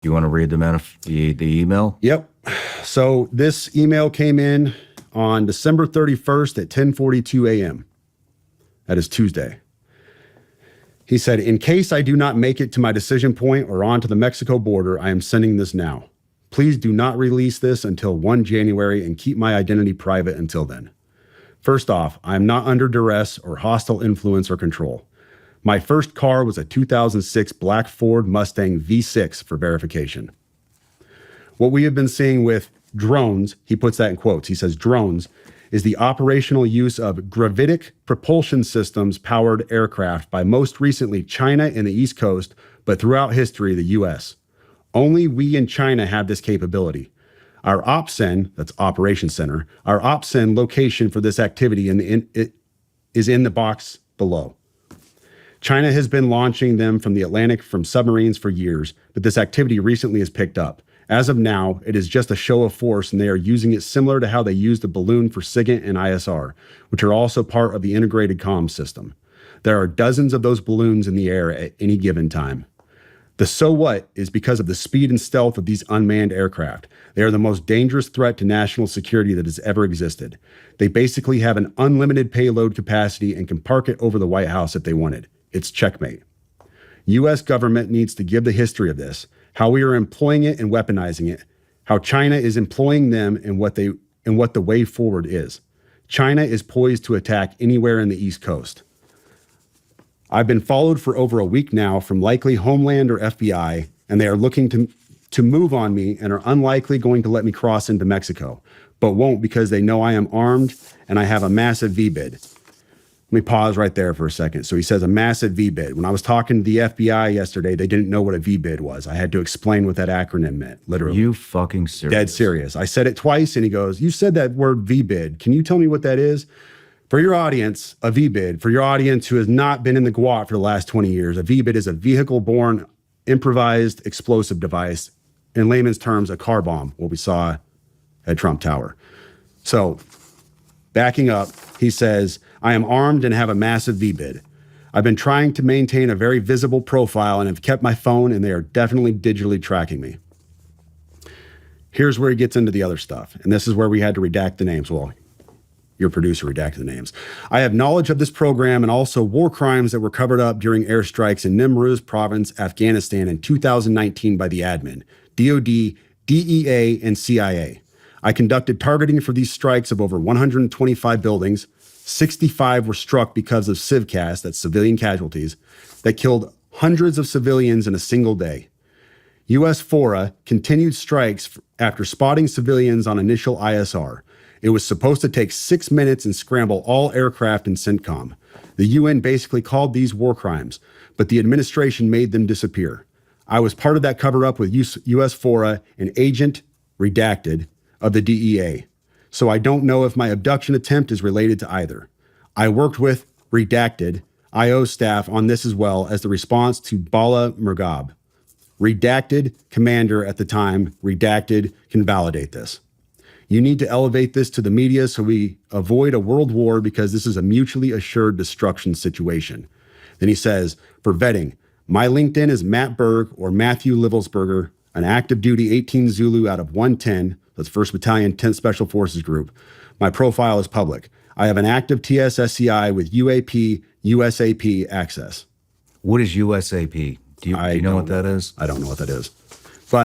You want to read the email? Yep. So this email came in on December 31st at 10:42 a.m. That is Tuesday. He said, in case I do not make it to my decision point or on to the Mexico border, I am sending this now. Please do not release this until 1 January and keep my identity private until then. First off, I am not under duress or hostile influence or control. My first car was a 2006 black Ford Mustang V6 for verification. What we have been seeing with drones, he puts that in quotes, he says drones, is the operational use of gravitic propulsion systems powered aircraft by most recently China and the East Coast, but throughout history, the US. Only we in China have this capability. Our OPCEN, that's Operations Center, our OPCEN location for this activity is in the box below. China has been launching them from the Atlantic from submarines for years, but this activity recently has picked up. As of now, it is just a show of force, and they are using it similar to how they used the balloon for SIGINT and ISR, which are also part of the integrated comms system. There are dozens of those balloons in the air at any given time. The so what is because of the speed and stealth of these unmanned aircraft. They are the most dangerous threat to national security that has ever existed. They basically have an unlimited payload capacity and can park it over the White House if they wanted. It's checkmate. U.S. government needs to give the history of this, how we are employing it and weaponizing it, how China is employing them and what the way forward is. China is poised to attack anywhere in the East Coast. I've been followed for over a week now from likely Homeland or FBI, and they are looking to move on me and are unlikely going to let me cross into Mexico, but won't because they know I am armed and I have a massive V-bid. Let me pause right there for a second. So he says a massive V-bid. When I was talking to the FBI yesterday, they didn't know what a V-bid was. I had to explain what that acronym meant, literally. You fucking serious? Dead serious. I said it twice and he goes, you said that word V-bid. Can you tell me what that is? For your audience, a V-bid, for your audience who has not been in the GWOT for the last 20 years, a V-bid is a vehicle-borne improvised explosive device. In layman's terms, a car bomb, what we saw at Trump Tower. So backing up, he says, I am armed and have a massive V-bid. I've been trying to maintain a very visible profile and have kept my phone, and they are definitely digitally tracking me. Here's where he gets into the other stuff. And this is where we had to redact the names. Well, your producer redacted the names. I have knowledge of this program and also war crimes that were covered up during airstrikes in Nimruz province, Afghanistan in 2019 by the admin, DOD, DEA, and CIA. I conducted targeting for these strikes of over 125 buildings. 65 were struck because of civcas, that's civilian casualties, that killed hundreds of civilians in a single day. U.S. FORA continued strikes after spotting civilians on initial ISR. It was supposed to take 6 minutes and scramble all aircraft in CENTCOM. The UN basically called these war crimes, but the administration made them disappear. I was part of that cover-up with U.S. FORA, an agent, redacted, of the DEA. So I don't know if my abduction attempt is related to either. I worked with redacted IO staff on this as well as the response to Bala Murghab. Redacted commander at the time, redacted can validate this. You need to elevate this to the media so we avoid a world war because this is a mutually assured destruction situation. Then he says, for vetting, my LinkedIn is Matt Berg or Matthew Livelsberger, an active duty 18 Zulu out of 110, that's 1st Battalion, 10th Special Forces Group. My profile is public. I have an active TSSCI with UAP, USAP access. What is USAP? Do you know what that is? I don't know what that is.